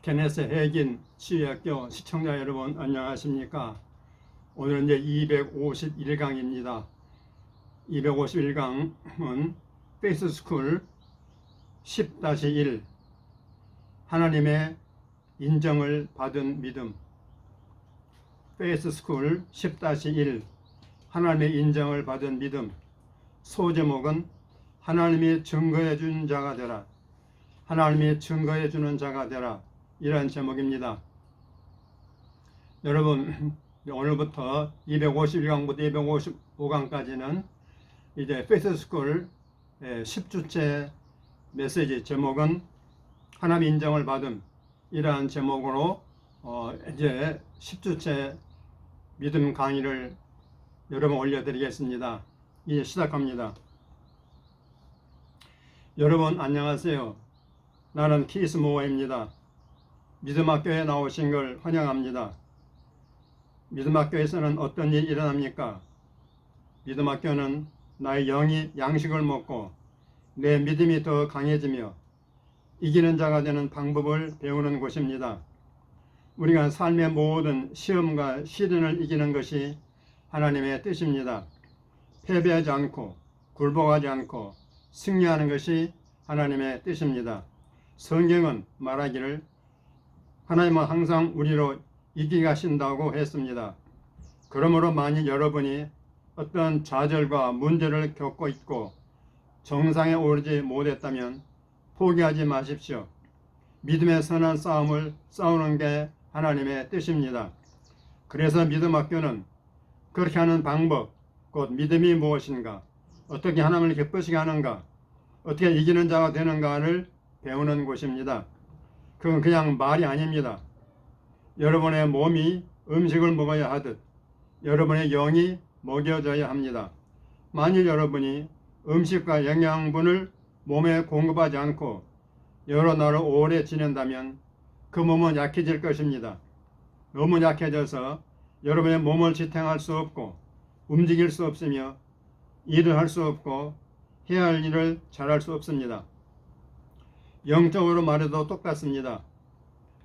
케네스 해긴 치유학교 시청자 여러분 안녕하십니까? 오늘은 이제 251강입니다. 251강은 페이스스쿨 10-1 하나님의 인정을 받은 믿음. 페이스스쿨 10-1 하나님의 인정을 받은 믿음. 소제목은 하나님이 증거해 준 자가 되라. 하나님이 증거해 주는 자가 되라. 이런 제목입니다. 여러분, 오늘부터 251강부터 255강까지는 이제 페이스스쿨 10주째 메시지 제목은 하나님 인정을 받음, 이러한 제목으로 이제 10주째 믿음 강의를 여러분 올려드리겠습니다. 이제 시작합니다. 여러분 안녕하세요. 나는 키스 모어입니다. 믿음학교에 나오신 걸 환영합니다. 믿음학교에서는 어떤 일이 일어납니까? 믿음학교는 나의 영이 양식을 먹고 내 믿음이 더 강해지며 이기는 자가 되는 방법을 배우는 곳입니다. 우리가 삶의 모든 시험과 시련을 이기는 것이 하나님의 뜻입니다. 패배하지 않고 굴복하지 않고 승리하는 것이 하나님의 뜻입니다. 성경은 말하기를 하나님은 항상 우리로 이기게 하신다고 했습니다. 그러므로 만일 여러분이 어떤 좌절과 문제를 겪고 있고 정상에 오르지 못했다면 포기하지 마십시오. 믿음의 선한 싸움을 싸우는 게 하나님의 뜻입니다. 그래서 믿음학교는 그렇게 하는 방법, 곧 믿음이 무엇인가, 어떻게 하나님을 기쁘시게 하는가, 어떻게 이기는 자가 되는가를 배우는 곳입니다. 그건 그냥 말이 아닙니다. 여러분의 몸이 음식을 먹어야 하듯 여러분의 영이 먹여져야 합니다. 만일 여러분이 음식과 영양분을 몸에 공급하지 않고 여러 날을 오래 지낸다면 그 몸은 약해질 것입니다. 너무 약해져서 여러분의 몸을 지탱할 수 없고 움직일 수 없으며 일을 할 수 없고 해야 할 일을 잘할 수 없습니다. 영적으로 말해도 똑같습니다.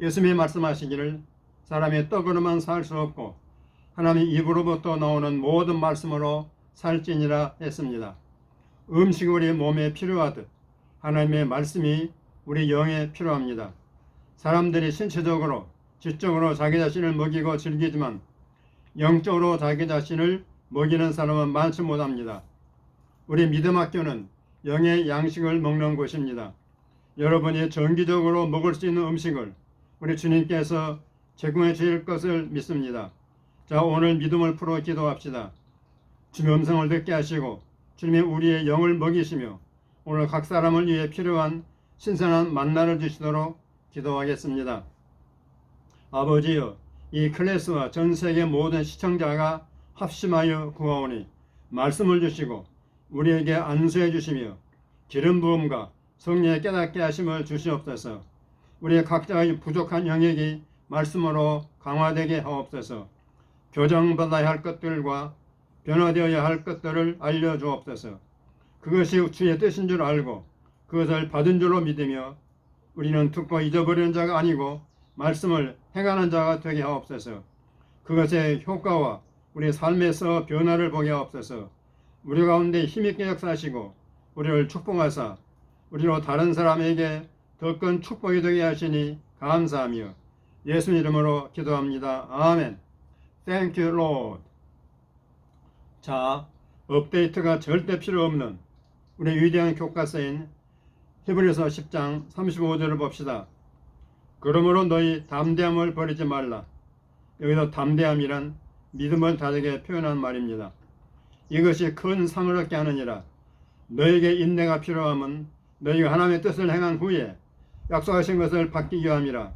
예수님이 말씀하시기를 사람이 떡으로만 살 수 없고 하나님의 입으로부터 나오는 모든 말씀으로 살지니라 했습니다. 음식이 우리 몸에 필요하듯 하나님의 말씀이 우리 영에 필요합니다. 사람들이 신체적으로 지적으로 자기 자신을 먹이고 즐기지만 영적으로 자기 자신을 먹이는 사람은 많지 못합니다. 우리 믿음학교는 영의 양식을 먹는 곳입니다. 여러분이 정기적으로 먹을 수 있는 음식을 우리 주님께서 제공해 주실 것을 믿습니다. 자, 오늘 믿음을 풀어 기도합시다. 주님의 음성을 듣게 하시고 주님이 우리의 영을 먹이시며 오늘 각 사람을 위해 필요한 신선한 만나를 주시도록 기도하겠습니다. 아버지여, 이 클래스와 전 세계 모든 시청자가 합심하여 구하오니 말씀을 주시고 우리에게 안수해 주시며 기름 부음과 성령의 깨닫게 하심을 주시옵소서. 우리의 각자의 부족한 영역이 말씀으로 강화되게 하옵소서. 교정받아야 할 것들과 변화되어야 할 것들을 알려주옵소서. 그것이 주의 뜻인 줄 알고 그것을 받은 줄로 믿으며 우리는 듣고 잊어버리는 자가 아니고 말씀을 행하는 자가 되게 하옵소서. 그것의 효과와 우리 삶에서 변화를 보게 하옵소서. 우리 가운데 힘있게 역사하시고 우리를 축복하사 우리로 다른 사람에게 더 큰 축복이 되게 하시니 감사하며 예수님 이름으로 기도합니다. 아멘. Thank you, Lord. 자, 업데이트가 절대 필요 없는 우리 위대한 교과서인 히브리서 10장 35절을 봅시다. 그러므로 너희 담대함을 버리지 말라. 여기서 담대함이란 믿음을 다르게 표현한 말입니다. 이것이 큰 상을 얻게 하느니라. 너에게 인내가 필요함은 너희가 하나님의 뜻을 행한 후에 약속하신 것을 받기 위함이라.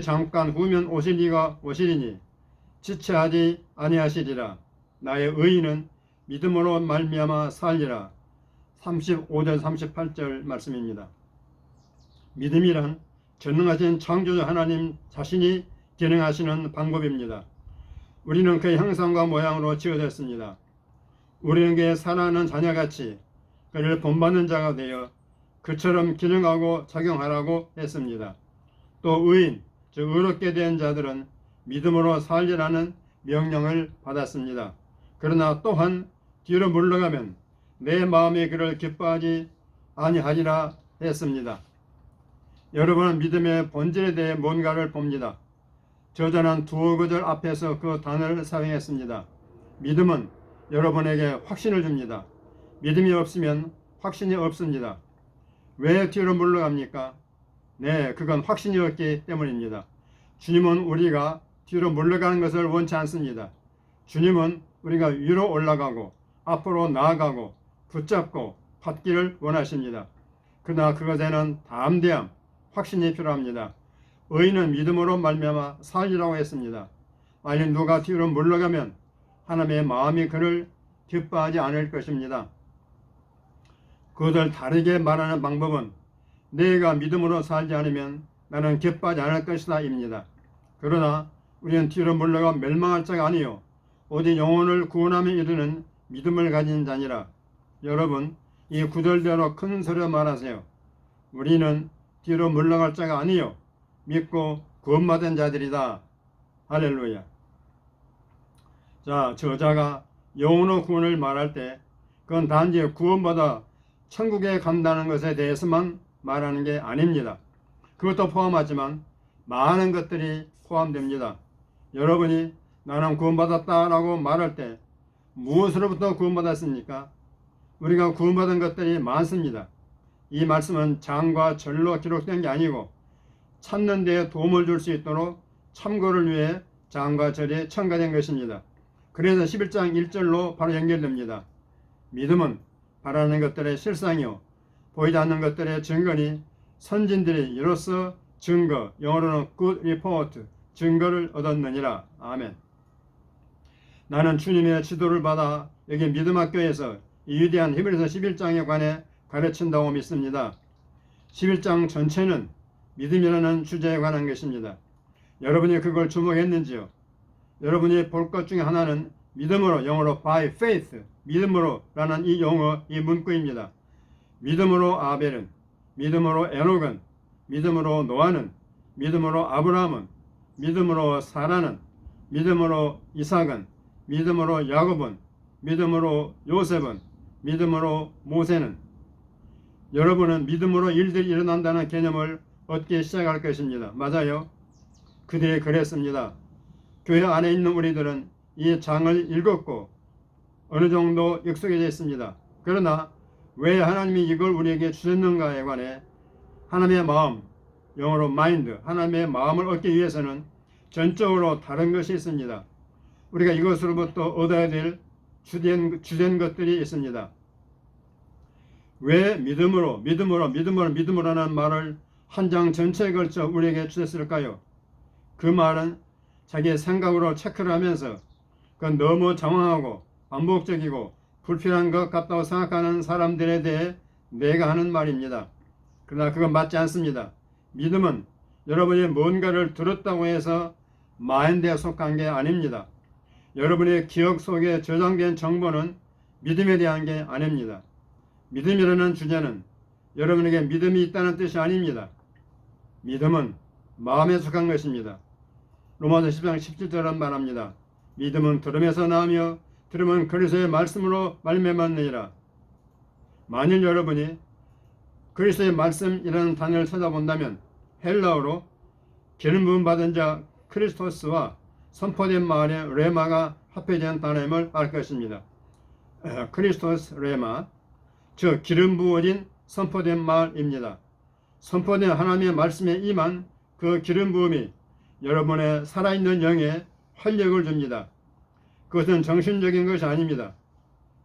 잠깐 후면 오실 이가 오시리니 지체하지 아니하시리라. 나의 의인은 믿음으로 말미암아 살리라. 35절 38절 말씀입니다. 믿음이란 전능하신 창조주 하나님 자신이 기능하시는 방법입니다. 우리는 그의 형상과 모양으로 지어졌습니다. 우리는 그의 사랑하는 자녀같이 그를 본받는 자가 되어 그처럼 기능하고 작용하라고 했습니다. 또 의인, 즉 의롭게 된 자들은 믿음으로 살리라는 명령을 받았습니다. 그러나 또한 뒤로 물러가면 내 마음이 그를 기뻐하지 아니하리라 했습니다. 여러분은 믿음의 본질에 대해 뭔가를 봅니다. 저자는 두어 구절 앞에서 그 단어를 사용했습니다. 믿음은 여러분에게 확신을 줍니다. 믿음이 없으면 확신이 없습니다. 왜 뒤로 물러갑니까? 네, 그건 확신이 없기 때문입니다. 주님은 우리가 뒤로 물러가는 것을 원치 않습니다. 주님은 우리가 위로 올라가고 앞으로 나아가고 붙잡고 받기를 원하십니다. 그러나 그것에는 담대함, 확신이 필요합니다. 의인은 믿음으로 말미암아 살리라고 했습니다. 만약 누가 뒤로 물러가면 하나님의 마음이 그를 기뻐하지 않을 것입니다. 그것을 다르게 말하는 방법은 내가 믿음으로 살지 않으면 나는 기뻐하지 않을 것이다 입니다. 그러나 우리는 뒤로 물러가 멸망할 자가 아니요 오직 영혼을 구원함에 이르는 믿음을 가진 자니라. 여러분, 이 구절대로 큰 소리로 말하세요. 우리는 뒤로 물러갈 자가 아니요 믿고 구원받은 자들이다. 할렐루야. 자, 저자가 영혼의 구원을 말할 때 그건 단지 구원받아 천국에 간다는 것에 대해서만 말하는 게 아닙니다. 그것도 포함하지만 많은 것들이 포함됩니다. 여러분이 나는 구원받았다라고 말할 때 무엇으로부터 구원받았습니까? 우리가 구원받은 것들이 많습니다. 이 말씀은 장과 절로 기록된 게 아니고 찾는 데 도움을 줄 수 있도록 참고를 위해 장과 절이 첨가된 것입니다. 그래서 11장 1절로 바로 연결됩니다. 믿음은 바라는 것들의 실상이요 보이지 않는 것들의 증거니 선진들이 이로써 증거, 영어로는 good report, 증거를 얻었느니라. 아멘. 나는 주님의 지도를 받아 여기 믿음학교에서 이 위대한 히브리서 11장에 관해 가르친다고 믿습니다. 11장 전체는 믿음이라는 주제에 관한 것입니다. 여러분이 그걸 주목했는지요? 여러분이 볼 것 중에 하나는 믿음으로, 영어로 by faith, 믿음으로 라는 이 용어, 이 문구입니다. 믿음으로 아벨은, 믿음으로 에녹은, 믿음으로 노아는, 믿음으로 아브라함은, 믿음으로 사라는, 믿음으로 이삭은, 믿음으로 야곱은, 믿음으로 요셉은, 믿음으로 모세는. 여러분은 믿음으로 일들이 일어난다는 개념을 얻기 시작할 것입니다. 맞아요. 그들이 그랬습니다. 교회 안에 있는 우리들은 이 장을 읽었고 어느 정도 익숙해져 있습니다. 그러나 왜 하나님이 이걸 우리에게 주셨는가에 관해 하나님의 마음, 영어로 마인드, 하나님의 마음을 얻기 위해서는 전적으로 다른 것이 있습니다. 우리가 이것으로부터 얻어야 될 주된 것들이 있습니다. 왜 믿음으로라는 말을 한 장 전체에 걸쳐 우리에게 주셨을까요? 그 말은 자기의 생각으로 체크를 하면서 그건 너무 장황하고 반복적이고 불필요한 것 같다고 생각하는 사람들에 대해 내가 하는 말입니다. 그러나 그건 맞지 않습니다. 믿음은 여러분이 뭔가를 들었다고 해서 마인드에 속한 게 아닙니다. 여러분의 기억 속에 저장된 정보는 믿음에 대한 게 아닙니다. 믿음이라는 주제는 여러분에게 믿음이 있다는 뜻이 아닙니다. 믿음은 마음에 속한 것입니다. 로마서 10장 17절은 말합니다. 믿음은 들음에서 나오며 들음은 그리스도의 말씀으로 말미암았느니라. 만일 여러분이 그리스도의 말씀이라는 단어를 찾아본다면 헬라어로 기름 부음 받은 자 크리스토스와 선포된 말의 레마가 합해진 단어임을 알 것입니다. 크리스토스 레마, 즉 기름 부어진 선포된 말입니다. 선포된 하나님의 말씀에 임한 그 기름 부음이 여러분의 살아있는 영에 활력을 줍니다. 그것은 정신적인 것이 아닙니다.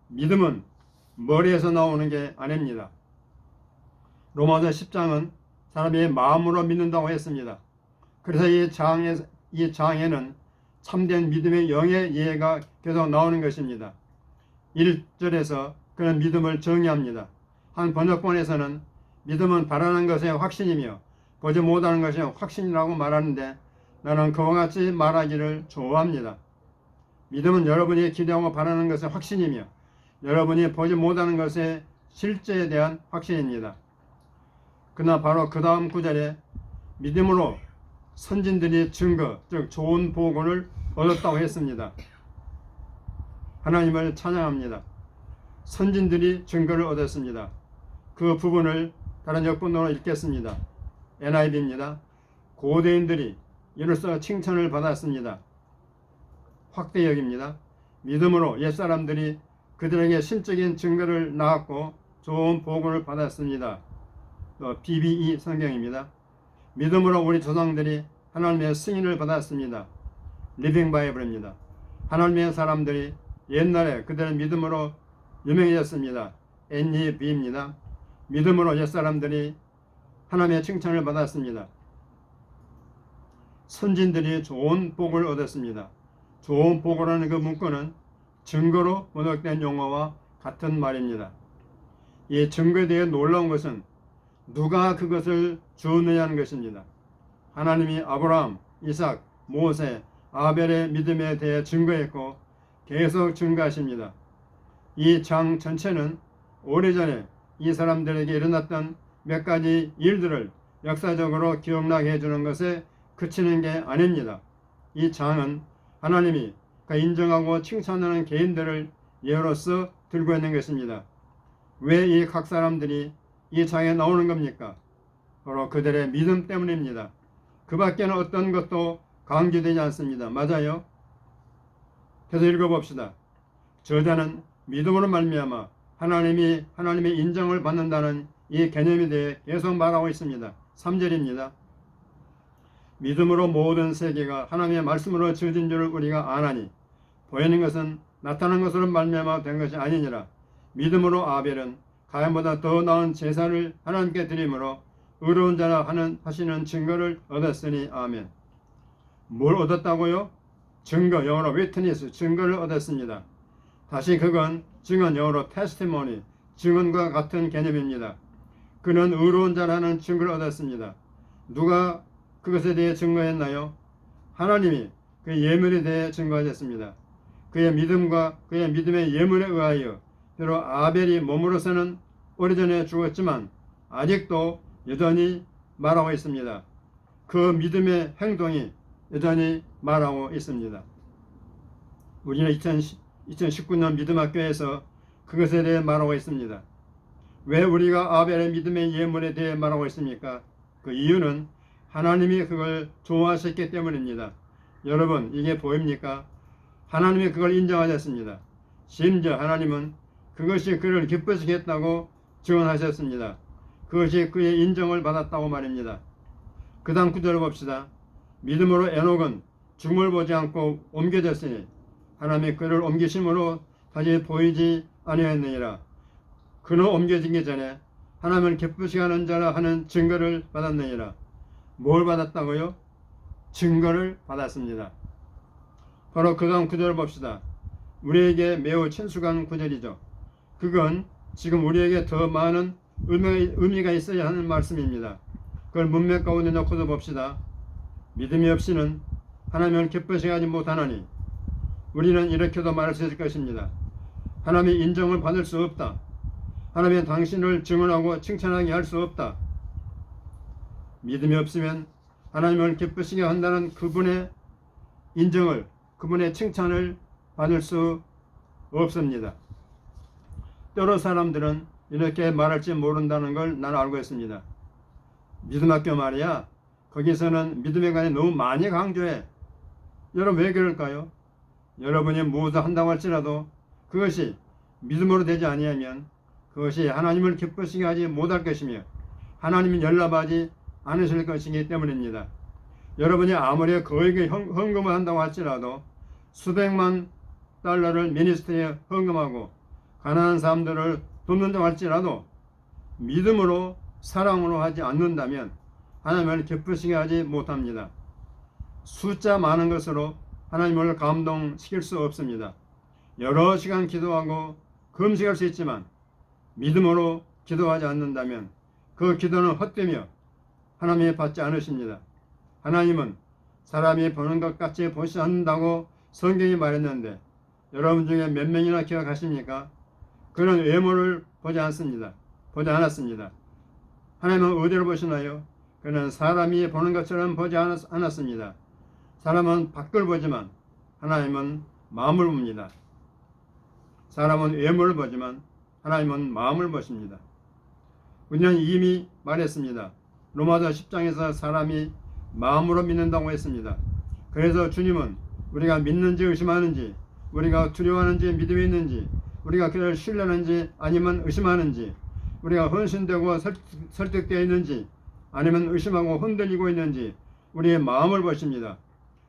믿음은 머리에서 나오는 게 아닙니다. 로마서 10장은 사람이 마음으로 믿는다고 했습니다. 그래서 이 장에는 참된 믿음의 영의 이해가 계속 나오는 것입니다. 1절에서 그는 믿음을 정의합니다. 한 번역본에서는 믿음은 바라는 것의 확신이며 보지 못하는 것의 확신이라고 말하는데 나는 그와 같이 말하기를 좋아합니다. 믿음은 여러분이 기대하고 바라는 것의 확신이며 여러분이 보지 못하는 것의 실제에 대한 확신입니다. 그러나 바로 그 다음 구절에 믿음으로 선진들이 증거, 즉 좋은 보고를 얻었다고 했습니다. 하나님을 찬양합니다. 선진들이 증거를 얻었습니다. 그 부분을 다른 역본으로 읽겠습니다. NIV입니다. 고대인들이 이로써 칭찬을 받았습니다. 확대역입니다. 믿음으로 옛사람들이 그들에게 신적인 증거를 낳았고 좋은 보고를 받았습니다. BBE 성경입니다. 믿음으로 우리 조상들이 하나님의 승인을 받았습니다. 리빙 바이블입니다. 하나님의 사람들이 옛날에 그들의 믿음으로 유명해졌습니다. NEB입니다. 믿음으로 옛사람들이 하나님의 칭찬을 받았습니다. 선진들이 좋은 복을 얻었습니다. 좋은 복이라는 그 문구는 증거로 번역된 용어와 같은 말입니다. 이 증거에 대해 놀라운 것은 누가 그것을 주느냐는 것입니다. 하나님이 아브라함, 이삭, 모세, 아벨의 믿음에 대해 증거했고 계속 증거하십니다. 이 장 전체는 오래전에 이 사람들에게 일어났던 몇 가지 일들을 역사적으로 기억나게 해주는 것에 그치는 게 아닙니다. 이 장은 하나님이 인정하고 칭찬하는 개인들을 예로서 들고 있는 것입니다. 왜 이 각 사람들이 이 장에 나오는 겁니까? 바로 그들의 믿음 때문입니다. 그 밖에는 어떤 것도 강조되지 않습니다. 맞아요? 계속 읽어봅시다. 저자는 믿음으로 말미암아 하나님의 인정을 받는다는 이 개념에 대해 계속 말하고 있습니다. 3절입니다. 믿음으로 모든 세계가 하나님의 말씀으로 지어진 줄을 우리가 아나니 보이는 것은 나타난 것으로 말미암아 된 것이 아니니라. 믿음으로 아벨은 가인보다 더 나은 제사를 하나님께 드림으로 의로운 자라 하시는 증거를 얻었으니 아멘. 뭘 얻었다고요? 증거, 영어로 witness, 증거를 얻었습니다. 다시 그건 증언, 영어로 testimony, 증언과 같은 개념입니다. 그는 의로운 자라는 증거를 얻었습니다. 누가 그것에 대해 증거했나요? 하나님이 그의 예물에 대해 증거하셨습니다. 그의 믿음과 그의 믿음의 예물에 의하여 비록 아벨이 몸으로서는 오래전에 죽었지만 아직도 여전히 말하고 있습니다. 그 믿음의 행동이 여전히 말하고 있습니다. 우리는 2019년 믿음학교에서 그것에 대해 말하고 있습니다. 왜 우리가 아벨의 믿음의 예물에 대해 말하고 있습니까? 그 이유는 하나님이 그걸 좋아하셨기 때문입니다. 여러분, 이게 보입니까? 하나님이 그걸 인정하셨습니다. 심지어 하나님은 그것이 그를 기쁘시게 했다고 증언하셨습니다. 그것이 그의 인정을 받았다고 말입니다. 그 다음 구절을 봅시다. 믿음으로 에녹은 죽음을 보지 않고 옮겨졌으니 하나님이 그를 옮기심으로 다시 보이지 아니하였느니라. 그는 옮겨지기 전에 하나님을 기쁘시게 하는 자라 하는 증거를 받았느니라. 뭘 받았다고요? 증거를 받았습니다. 바로 그 다음 구절을 봅시다. 우리에게 매우 친숙한 구절이죠. 그건 지금 우리에게 더 많은 의미가 있어야 하는 말씀입니다. 그걸 문맥 가운데 넣고도 봅시다. 믿음이 없이는 하나님을 기쁘시게 하지 못하나니 우리는 이렇게도 말할 수 있을 것입니다. 하나님의 인정을 받을 수 없다. 하나님의 당신을 증언하고 칭찬하게 할 수 없다. 믿음이 없으면 하나님을 기쁘시게 한다는 그분의 인정을, 그분의 칭찬을 받을 수 없습니다. 여러 사람들은 이렇게 말할지 모른다는 걸 나는 알고 있습니다. 믿음학교 말이야, 거기서는 믿음에 관해 너무 많이 강조해. 여러분 왜 그럴까요? 여러분이 무엇을 한다고 할지라도 그것이 믿음으로 되지 아니하면 그것이 하나님을 기쁘시게 하지 못할 것이며 하나님이 연락하지 않으실 것이기 때문입니다. 여러분이 아무리 거액의 헌금을 한다고 할지라도 수백만 달러를 미니스트리에 헌금하고 가난한 사람들을 돕는다고 할지라도 믿음으로 사랑으로 하지 않는다면 하나님을 기쁘시게 하지 못합니다. 숫자 많은 것으로 하나님을 감동시킬 수 없습니다. 여러 시간 기도하고 금식할 수 있지만 믿음으로 기도하지 않는다면 그 기도는 헛되며 하나님이 받지 않으십니다. 하나님은 사람이 보는 것 같이 보시지 않는다고 성경이 말했는데 여러분 중에 몇 명이나 기억하십니까? 그는 외모를 보지 않습니다. 보지 않았습니다. 하나님은 어디를 보시나요? 그는 사람이 보는 것처럼 보지 않았습니다. 사람은 밖을 보지만 하나님은 마음을 봅니다. 사람은 외모를 보지만 하나님은 마음을 보십니다. 우리는 이미 말했습니다. 로마서 10장에서 사람이 마음으로 믿는다고 했습니다. 그래서 주님은 우리가 믿는지 의심하는지, 우리가 두려워하는지 믿음이 있는지, 우리가 그를 신뢰하는지 아니면 의심하는지, 우리가 헌신되고 설득되어 있는지 아니면 의심하고 흔들리고 있는지 우리의 마음을 보십니다.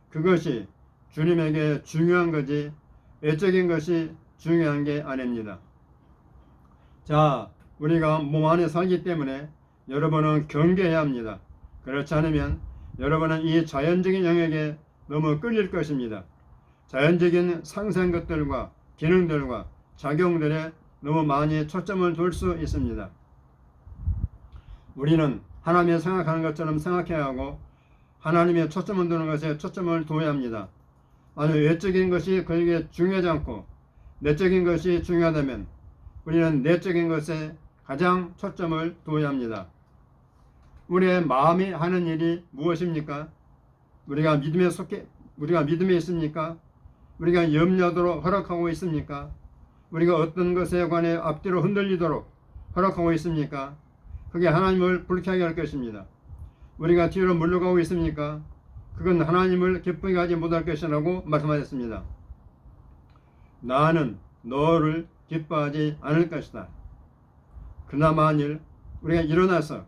그것이 주님에게 중요한 거지 외적인 것이 중요한 게 아닙니다. 자, 우리가 몸 안에 살기 때문에 여러분은 경계해야 합니다. 그렇지 않으면 여러분은 이 자연적인 영역에 너무 끌릴 것입니다. 자연적인 상세한 것들과 기능들과 작용들에 너무 많이 초점을 둘 수 있습니다. 우리는 하나님이 생각하는 것처럼 생각해야 하고 하나님의 초점을 두는 것에 초점을 둬야 합니다. 아주 외적인 것이 그에게 중요하지 않고 내적인 것이 중요하다면 우리는 내적인 것에 가장 초점을 둬야 합니다. 우리의 마음이 하는 일이 무엇입니까? 우리가 믿음에 있습니까? 우리가 염려하도록 허락하고 있습니까? 우리가 어떤 것에 관해 앞뒤로 흔들리도록 허락하고 있습니까? 그게 하나님을 불쾌하게 할 것입니다. 우리가 뒤로 물러가고 있습니까? 그건 하나님을 기쁘게 하지 못할 것이라고 말씀하셨습니다. 나는 너를 기뻐하지 않을 것이다. 그러나 만일 우리가 일어나서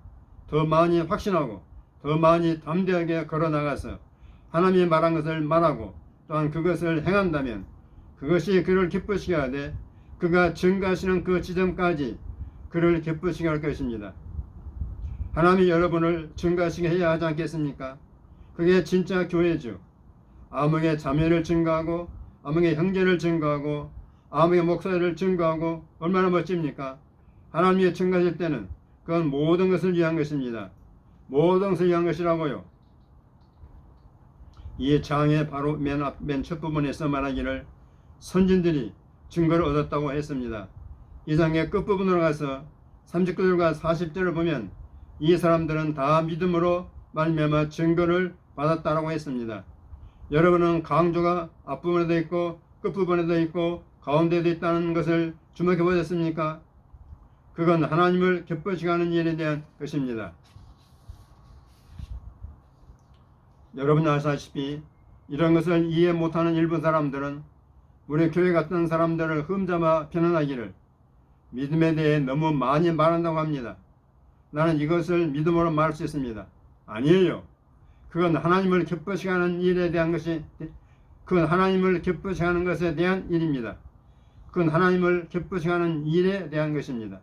더 많이 확신하고 더 많이 담대하게 걸어나가서 하나님이 말한 것을 말하고 또한 그것을 행한다면 그것이 그를 기쁘시게 하되 그가 증가하시는 그 지점까지 그를 기쁘시게 할 것입니다. 하나님이 여러분을 증가하시게 해야 하지 않겠습니까? 그게 진짜 교회죠. 아무개 자매를 증가하고 아무개 형제를 증가하고 아무개 목사를 증가하고 얼마나 멋집니까? 하나님이 증가하실 때는 그건 모든 것을 위한 것입니다. 모든 것을 위한 것이라고요. 이 장의 바로 맨 첫 부분에서 말하기를 선진들이 증거를 얻었다고 했습니다. 이 장의 끝부분으로 가서 39절과 40절을 보면 이 사람들은 다 믿음으로 말미암아 증거를 받았다라고 했습니다. 여러분은 강조가 앞부분에도 있고 끝부분에도 있고 가운데도 있다는 것을 주목해 보셨습니까? 그건 하나님을 기쁘시게 하는 일에 대한 것입니다. 여러분 아시다시피 이런 것을 이해 못하는 일부 사람들은 우리 교회 같은 사람들을 흠잡아 비난하기를 믿음에 대해 너무 많이 말한다고 합니다. 나는 이것을 믿음으로 말할 수 있습니다. 아니에요. 그건 하나님을 기쁘시게 하는 일에 대한 것이 그건 하나님을 기쁘시게 하는 것에 대한 일입니다. 그건 하나님을 기쁘시게 하는 일에 대한 것입니다.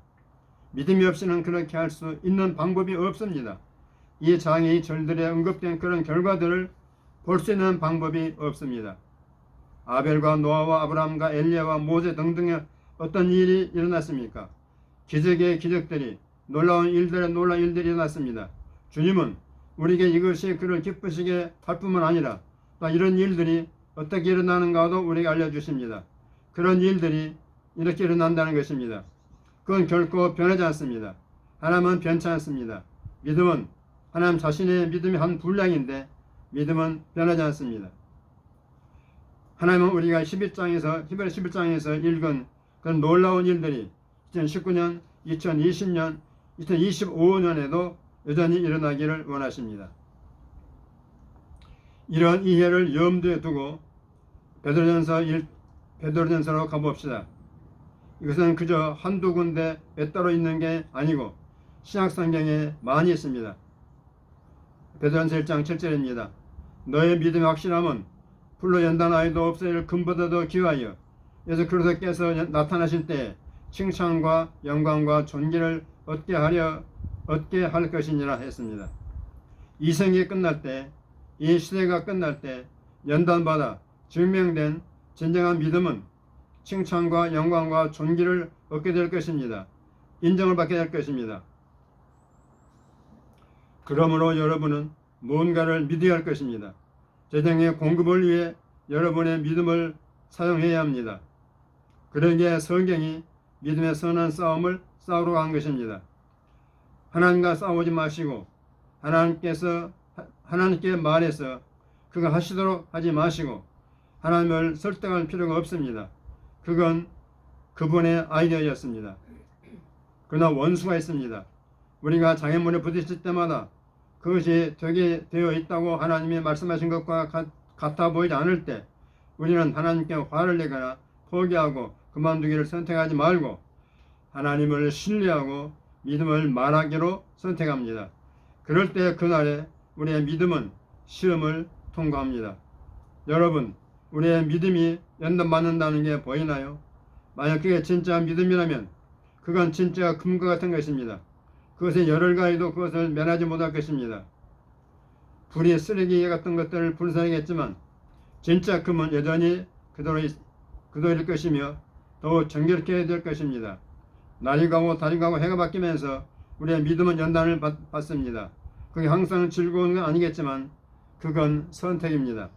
믿음이 없이는 그렇게 할 수 있는 방법이 없습니다. 이 장의 절들에 언급된 그런 결과들을 볼 수 있는 방법이 없습니다. 아벨과 노아와 아브라함과 엘리야와 모세 등등의 어떤 일이 일어났습니까? 기적의 기적들이 놀라운 일들의 놀라운 일들이 일어났습니다. 주님은 우리에게 이것이 그를 기쁘시게 할 뿐만 아니라 또 이런 일들이 어떻게 일어나는가도 우리에게 알려주십니다. 그런 일들이 이렇게 일어난다는 것입니다. 그건 결코 변하지 않습니다. 하나님은 변치 않습니다. 믿음은 하나님 자신의 믿음이 한 분량인데 믿음은 변하지 않습니다. 하나님은 우리가 11장에서 읽은 그런 놀라운 일들이 2019년, 2020년, 2025년에도 여전히 일어나기를 원하십니다. 이런 이해를 염두에 두고 베드로전서로 가봅시다. 이것은 그저 한두 군데 몇 따로 있는 게 아니고 신약성경에 많이 있습니다. 베드로전서 1장 7절입니다. 너의 믿음의 확실함은 불로 연단 아이도 없어질 금보다도 귀하여 예수 그리스도께서 나타나실 때 칭찬과 영광과 존귀를 얻게 할 것이니라 했습니다. 이 생이 끝날 때, 이 시대가 끝날 때 연단받아 증명된 진정한 믿음은 칭찬과 영광과 존귀를 얻게 될 것입니다. 인정을 받게 될 것입니다. 그러므로 여러분은 무언가를 믿어야 할 것입니다. 재정의 공급을 위해 여러분의 믿음을 사용해야 합니다. 그러기에 성경이 믿음의 선한 싸움을 싸우러 간 것입니다. 하나님과 싸우지 마시고 하나님께 말해서 그가 하시도록 하지 마시고 하나님을 설득할 필요가 없습니다. 그건 그분의 아이디어였습니다. 그러나 원수가 있습니다. 우리가 장애물에 부딪힐 때마다 그것이 되게 되어 있다고 하나님이 말씀하신 것과 같아 보이지 않을 때 우리는 하나님께 화를 내거나 포기하고 그만두기를 선택하지 말고 하나님을 신뢰하고 믿음을 말하기로 선택합니다. 그럴 때 그날에 우리의 믿음은 시험을 통과합니다. 여러분, 우리의 믿음이 연단받는다는 게 보이나요? 만약 그게 진짜 믿음이라면 그건 진짜 금과 같은 것입니다. 그것의 열을 가해도 그것을 면하지 못할 것입니다. 불이 쓰레기 같은 것들을 불사르겠지만 진짜 금은 여전히 그대로일 것이며 더욱 정결케 될 것입니다. 날이 가고 달이 가고 해가 바뀌면서 우리의 믿음은 연단을 받습니다. 그게 항상 즐거운 건 아니겠지만 그건 선택입니다.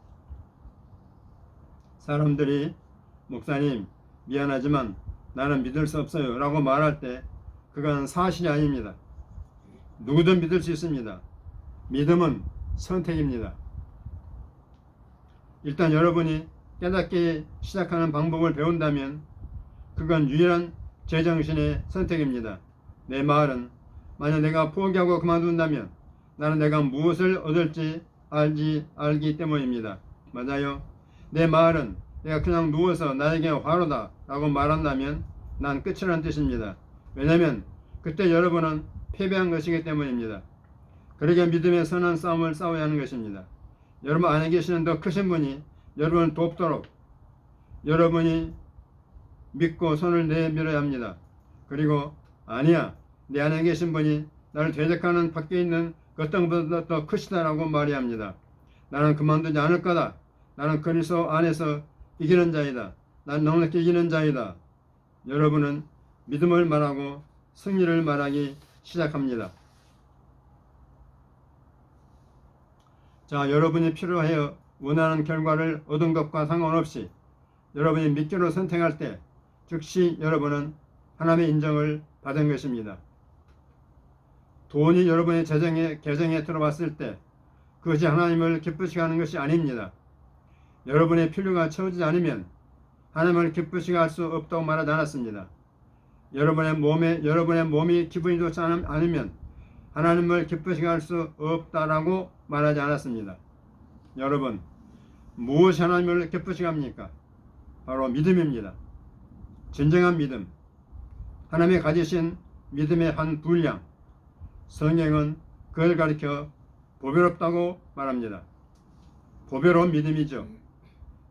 사람들이 목사님 미안하지만 나는 믿을 수 없어요 라고 말할 때 그건 사실이 아닙니다. 누구든 믿을 수 있습니다. 믿음은 선택입니다. 일단 여러분이 깨닫기 시작하는 방법을 배운다면 그건 유일한 제정신의 선택입니다. 내 말은 만약 내가 포기하고 그만둔다면 나는 내가 무엇을 얻을지 알기 때문입니다. 맞아요. 내 말은 내가 그냥 누워서 나에게 화로다 라고 말한다면 난 끝이라는 뜻입니다. 왜냐하면 그때 여러분은 패배한 것이기 때문입니다. 그러게 믿음의 선한 싸움을 싸워야 하는 것입니다. 여러분 안에 계시는 더 크신 분이 여러분을 돕도록 여러분이 믿고 손을 내밀어야 합니다. 그리고 아니야, 내 안에 계신 분이 나를 대적하는 밖에 있는 그 어떤 것보다 더 크시다라고 말해야 합니다. 나는 그만두지 않을 거다. 나는 그리스도 안에서 이기는 자이다. 난 넉넉히 이기는 자이다. 여러분은 믿음을 말하고 승리를 말하기 시작합니다. 자, 여러분이 필요하여 원하는 결과를 얻은 것과 상관없이 여러분이 믿기로 선택할 때 즉시 여러분은 하나님의 인정을 받은 것입니다. 돈이 여러분의 계정에 들어왔을 때 그것이 하나님을 기쁘시게 하는 것이 아닙니다. 여러분의 필요가 채워지지 않으면 하나님을 기쁘시게 할 수 없다고 말하지 않았습니다. 여러분의 몸이 기분이 좋지 않으면 하나님을 기쁘시게 할 수 없다라고 말하지 않았습니다. 여러분, 무엇이 하나님을 기쁘시게 합니까? 바로 믿음입니다. 진정한 믿음, 하나님이 가지신 믿음의 한 분량, 성경은 그걸 가리켜 보배롭다고 말합니다. 보배로운 믿음이죠.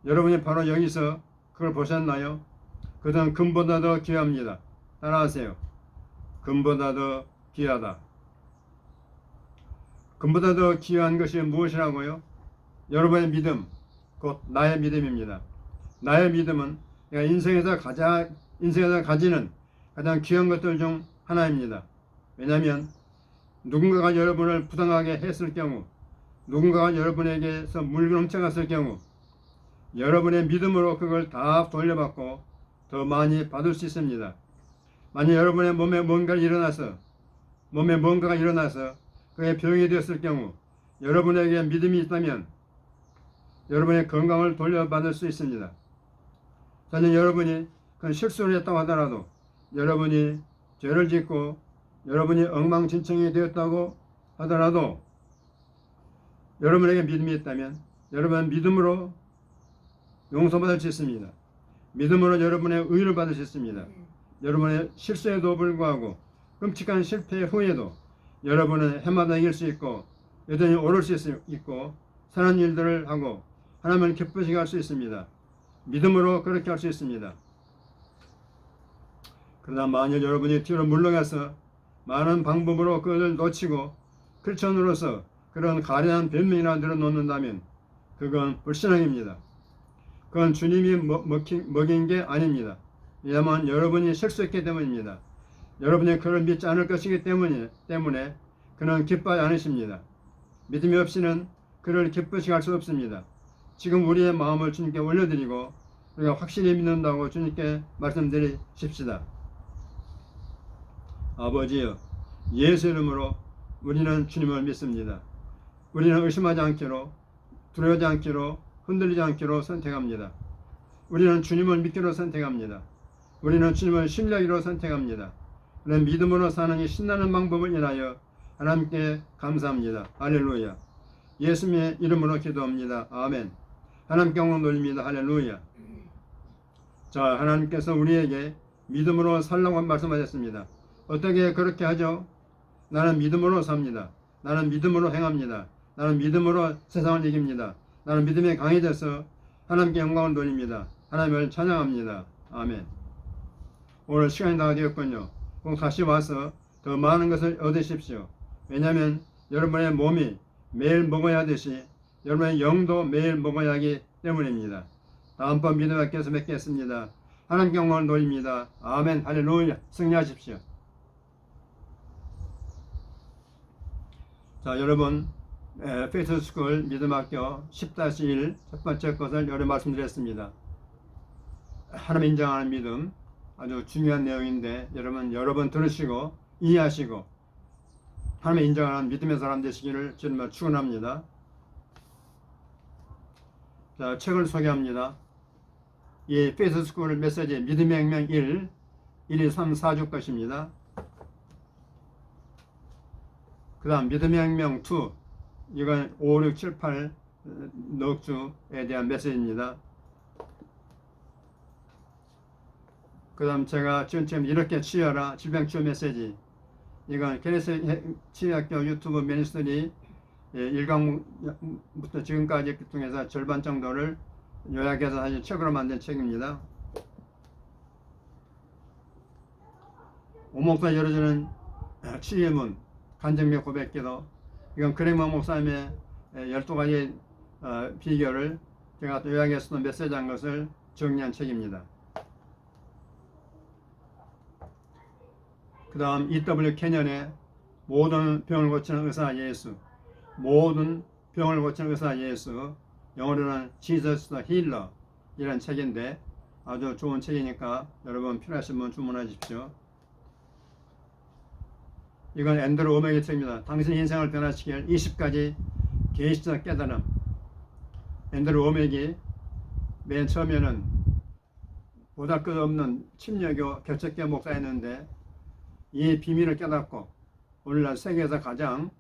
여러분이 바로 여기서 그걸 보셨나요? 그것은 금보다 더 귀합니다. 따라하세요. 금보다 더 귀하다. 금보다 더 귀한 것이 무엇이라고요? 여러분의 믿음, 곧 나의 믿음입니다. 나의 믿음은 내가 인생에서 가지는 가장 귀한 것들 중 하나입니다. 왜냐하면 누군가가 여러분을 부당하게 했을 경우, 누군가가 여러분에게서 물건 훔쳐갔을 경우 여러분의 믿음으로 그걸 다 돌려받고 더 많이 받을 수 있습니다. 만약 여러분의 몸에 뭔가가 일어나서 그게 병이 되었을 경우 여러분에게 믿음이 있다면 여러분의 건강을 돌려받을 수 있습니다. 저는 여러분이 그 실수를 했다고 하더라도, 여러분이 죄를 짓고 여러분이 엉망진창이 되었다고 하더라도 여러분에게 믿음이 있다면 여러분은 믿음으로 용서받을 수 있습니다. 믿음으로 여러분의 의를 받을 수 있습니다. 여러분의 실수에도 불구하고 끔찍한 실패 후에도 여러분은 해마다 이길 수 있고 여전히 오를 수 있고 선한 일들을 하고 하나님을 기쁘시게 할 수 있습니다. 믿음으로 그렇게 할 수 있습니다. 그러나 만일 여러분이 뒤로 물러가서 많은 방법으로 그것을 놓치고 크리스천으로서 그런 가련한 변명이나 늘어놓는다면 그건 불신앙입니다. 그건 주님이 먹인 게 아닙니다. 왜냐하면 여러분이 실수했기 때문입니다. 여러분이 그를 믿지 않을 것이기 때문에 그는 기뻐하지 않으십니다. 믿음이 없이는 그를 기쁘시게 할 수 없습니다. 지금 우리의 마음을 주님께 올려드리고 우리가 확실히 믿는다고 주님께 말씀드리십시다. 아버지여, 예수 이름으로 우리는 주님을 믿습니다. 우리는 의심하지 않기로, 두려워하지 않기로, 흔들리지 않기로 선택합니다. 우리는 주님을 믿기로 선택합니다. 우리는 주님을 신뢰하기로 선택합니다. 우리는 믿음으로 사는 이 신나는 방법을 인하여 하나님께 감사합니다. 할렐루야. 예수님의 이름으로 기도합니다. 아멘. 하나님께 영광 돌립니다. 할렐루야. 자, 하나님께서 우리에게 믿음으로 살라고 말씀하셨습니다. 어떻게 그렇게 하죠? 나는 믿음으로 삽니다. 나는 믿음으로 행합니다. 나는 믿음으로 세상을 이깁니다. 나는 믿음에 강해져서 하나님께 영광을 돌립니다. 하나님을 찬양합니다. 아멘. 오늘 시간이 다 되었군요. 꼭 다시 와서 더 많은 것을 얻으십시오. 왜냐하면 여러분의 몸이 매일 먹어야 하듯이 여러분의 영도 매일 먹어야 하기 때문입니다. 다음번 믿음 밖에서 뵙겠습니다. 하나님께 영광을 돌립니다. 아멘. 할렐루야. 승리하십시오. 자, 여러분, 페이스스쿨 믿음학교 10-1 첫 번째 것을 여러 말씀드렸습니다. 하나님 인정하는 믿음, 아주 중요한 내용인데 여러분 여러 번 들으시고 이해하시고 하나님 인정하는 믿음의 사람 되시기를 주님을 축원합니다. 자, 책을 소개합니다. 이 페이스스쿨 메시지 믿음의 혁명 1, 2, 3, 4주 것입니다. 그 다음 믿음의 혁명 2, 이건 5, 6, 7, 8 넉 주에 대한 메시지입니다. 그 다음 제가 지금 이렇게 치유하라 질병치유 메시지, 이건 케네스 치유학교 유튜브 미니스트리 1강부터 지금까지 통해서 절반 정도를 요약해서 사실 책으로 만든 책입니다. 오목사 열어주는 치유의 문, 간증며 고백기도, 이건 그레이먼 목사님의 12가지 비결을 제가 또 요약해서 메시지한 것을 정리한 책입니다. 그 다음 E.W. 캐년의 모든 병을 고치는 의사 예수, 모든 병을 고치는 의사 예수, 영어로는 Jesus the Healer 이란 책인데 아주 좋은 책이니까 여러분 필요하신 분 주문하십시오. 이건 앤드루 오맥의 책입니다. 당신 인생을 변화시킬 20가지 계시적 깨달음. 앤드루 오맥이 맨 처음에는 보다 끝없는 침례교 개척교 목사였는데 이 비밀을 깨닫고 오늘날 세계에서 가장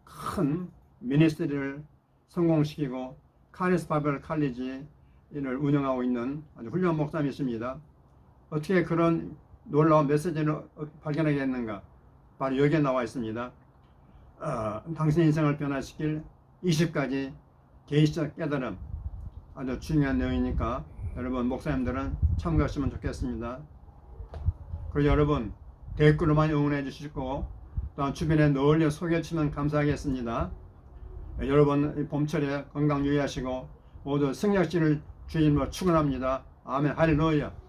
큰 미니스트리를 성공시키고 카리스 바벨 칼리지를 운영하고 있는 아주 훌륭한 목사님이십니다. 어떻게 그런 놀라운 메시지를 발견하게 됐는가? 바로 여기에 나와 있습니다. 당신 인생을 변화시킬 20가지 계시적 깨달음, 아주 중요한 내용이니까 여러분 목사님들은 참고하시면 좋겠습니다. 그리고 여러분 댓글로 많이 응원해 주시고 또한 주변에 널리 소개해 주시면 감사하겠습니다. 여러분 봄철에 건강 유의하시고 모두 승리하시기를 주님으로 축원합니다. 아멘. 할렐루야.